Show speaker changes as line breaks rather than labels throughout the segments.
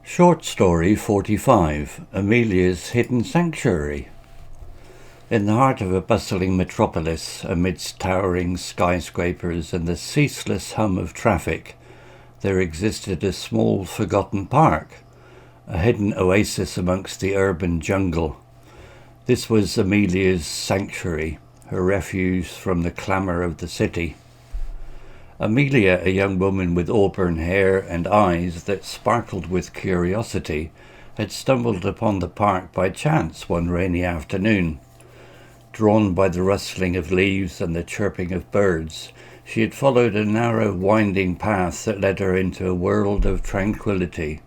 Short story 45, Amelia's Hidden Sanctuary. In the heart of a bustling metropolis, amidst towering skyscrapers and the ceaseless hum of traffic, there existed a small forgotten park, a hidden oasis amongst the urban jungle. This was Amelia's sanctuary, her refuge from the clamour of the city. Amelia, a young woman with auburn hair and eyes that sparkled with curiosity, had stumbled upon the park by chance one rainy afternoon. Drawn by the rustling of leaves and the chirping of birds, she had followed a narrow, winding path that led her into a world of tranquillity.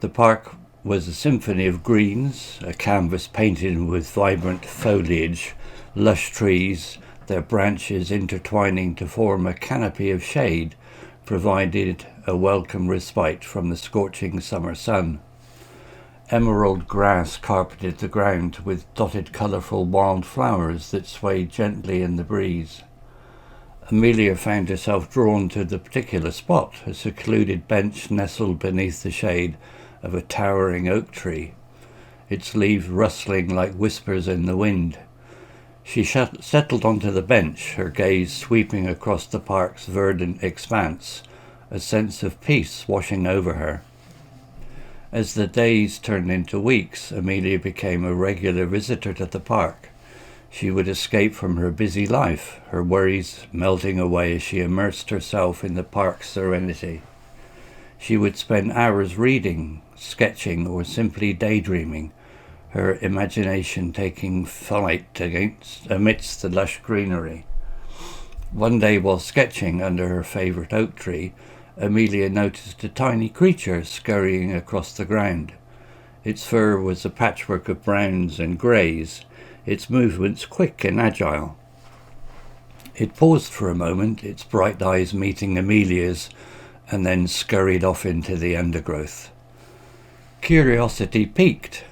The park was a symphony of greens, a canvas painted with vibrant foliage, lush trees, their branches intertwining to form a canopy of shade, provided a welcome respite from the scorching summer sun. Emerald grass carpeted the ground with dotted colourful wildflowers that swayed gently in the breeze. Amelia found herself drawn to the particular spot, a secluded bench nestled beneath the shade of a towering oak tree, its leaves rustling like whispers in the wind. She settled onto the bench, her gaze sweeping across the park's verdant expanse, a sense of peace washing over her. As the days turned into weeks, Amelia became a regular visitor to the park. She would escape from her busy life, her worries melting away as she immersed herself in the park's serenity. She would spend hours reading, sketching, or simply daydreaming, her imagination taking flight amidst the lush greenery. One day, while sketching under her favourite oak tree, Amelia noticed a tiny creature scurrying across the ground. Its fur was a patchwork of browns and greys, its movements quick and agile. It paused for a moment, its bright eyes meeting Amelia's, and then scurried off into the undergrowth. Curiosity piqued.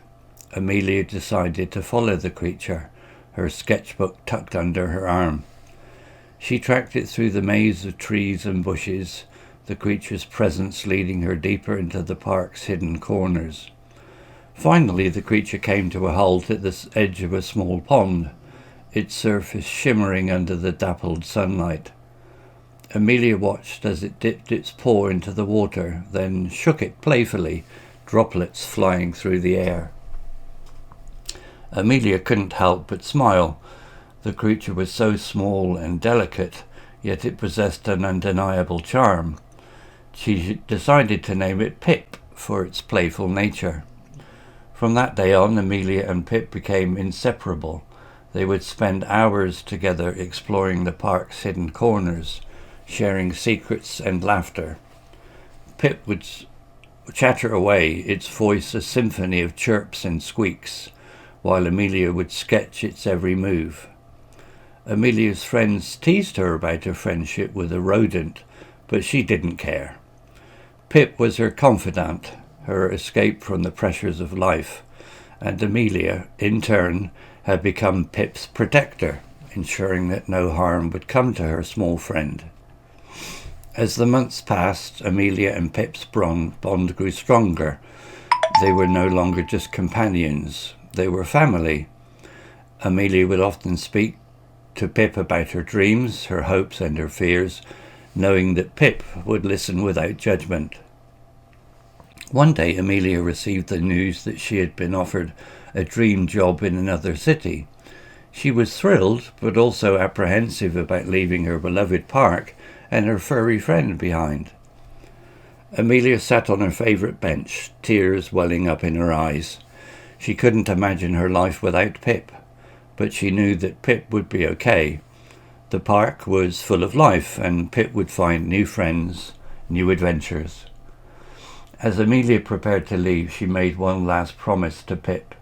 Amelia decided to follow the creature, her sketchbook tucked under her arm. She tracked it through the maze of trees and bushes, the creature's presence leading her deeper into the park's hidden corners. Finally, the creature came to a halt at the edge of a small pond, its surface shimmering under the dappled sunlight. Amelia watched as it dipped its paw into the water, then shook it playfully, droplets flying through the air. Amelia couldn't help but smile. The creature was so small and delicate, yet it possessed an undeniable charm. She decided to name it Pip for its playful nature. From that day on, Amelia and Pip became inseparable. They would spend hours together exploring the park's hidden corners, sharing secrets and laughter. Pip would chatter away, its voice a symphony of chirps and squeaks, while Amelia would sketch its every move. Amelia's friends teased her about her friendship with a rodent, but she didn't care. Pip was her confidant, her escape from the pressures of life, and Amelia, in turn, had become Pip's protector, ensuring that no harm would come to her small friend. As the months passed, Amelia and Pip's bond grew stronger. They were no longer just companions. They were family. Amelia would often speak to Pip about her dreams, her hopes and her fears, knowing that Pip would listen without judgment. One day Amelia received the news that she had been offered a dream job in another city. She was thrilled, but also apprehensive about leaving her beloved park and her furry friend behind. Amelia sat on her favourite bench, tears welling up in her eyes. She couldn't imagine her life without Pip, but she knew that Pip would be okay. The park was full of life, and Pip would find new friends, new adventures. As Amelia prepared to leave, she made one last promise to Pip.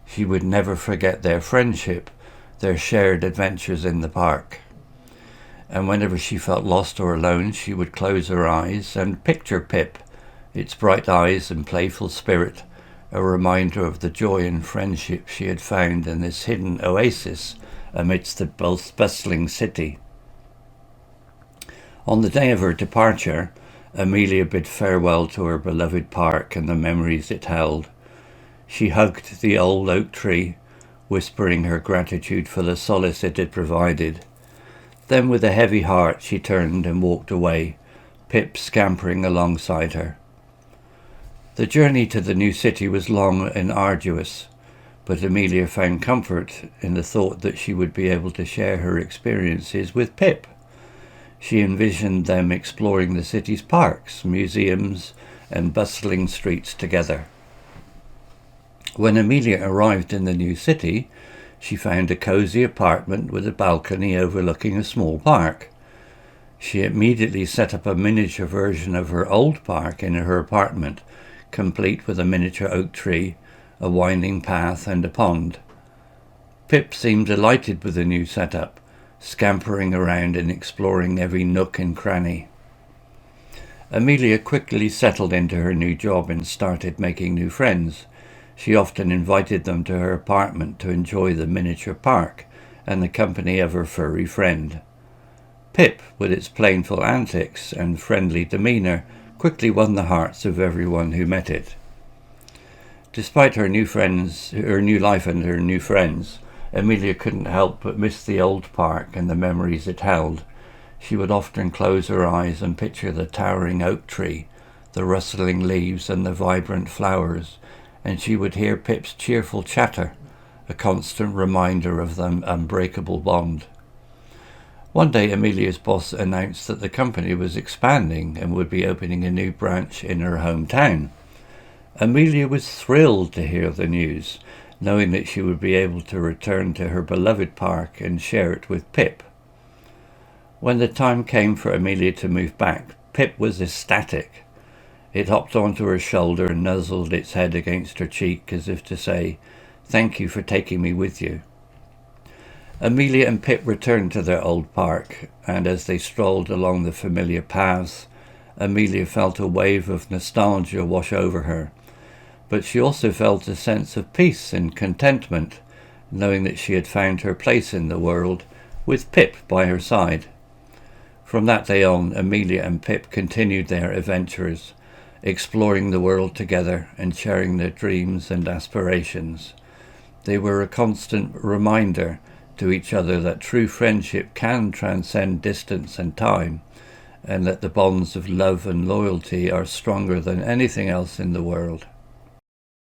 She would never forget their friendship, their shared adventures in the park. And whenever she felt lost or alone, she would close her eyes and picture Pip, its bright eyes and playful spirit, a reminder of the joy and friendship she had found in this hidden oasis amidst the bustling city. On the day of her departure, Amelia bid farewell to her beloved park and the memories it held. She hugged the old oak tree, whispering her gratitude for the solace it had provided. Then with a heavy heart she turned and walked away, Pip scampering alongside her. The journey to the new city was long and arduous, but Amelia found comfort in the thought that she would be able to share her experiences with Pip. She envisioned them exploring the city's parks, museums, and bustling streets together. When Amelia arrived in the new city, she found a cosy apartment with a balcony overlooking a small park. She immediately set up a miniature version of her old park in her apartment, complete with a miniature oak tree, a winding path, and a pond. Pip seemed delighted with the new setup, scampering around and exploring every nook and cranny. Amelia quickly settled into her new job and started making new friends. She often invited them to her apartment to enjoy the miniature park and the company of her furry friend. Pip, with its playful antics and friendly demeanour, quickly won the hearts of everyone who met it. Despite her new life and her new friends, Amelia couldn't help but miss the old park and the memories it held. She would often close her eyes and picture the towering oak tree, the rustling leaves and the vibrant flowers, and she would hear Pip's cheerful chatter, a constant reminder of their unbreakable bond. One day Amelia's boss announced that the company was expanding and would be opening a new branch in her hometown. Amelia was thrilled to hear the news, knowing that she would be able to return to her beloved park and share it with Pip. When the time came for Amelia to move back, Pip was ecstatic. It hopped onto her shoulder and nuzzled its head against her cheek as if to say, "Thank you for taking me with you." Amelia and Pip returned to their old park, and as they strolled along the familiar paths, Amelia felt a wave of nostalgia wash over her. But she also felt a sense of peace and contentment, knowing that she had found her place in the world, with Pip by her side. From that day on, Amelia and Pip continued their adventures, exploring the world together and sharing their dreams and aspirations. They were a constant reminder to each other that true friendship can transcend distance and time, and that the bonds of love and loyalty are stronger than anything else in the world.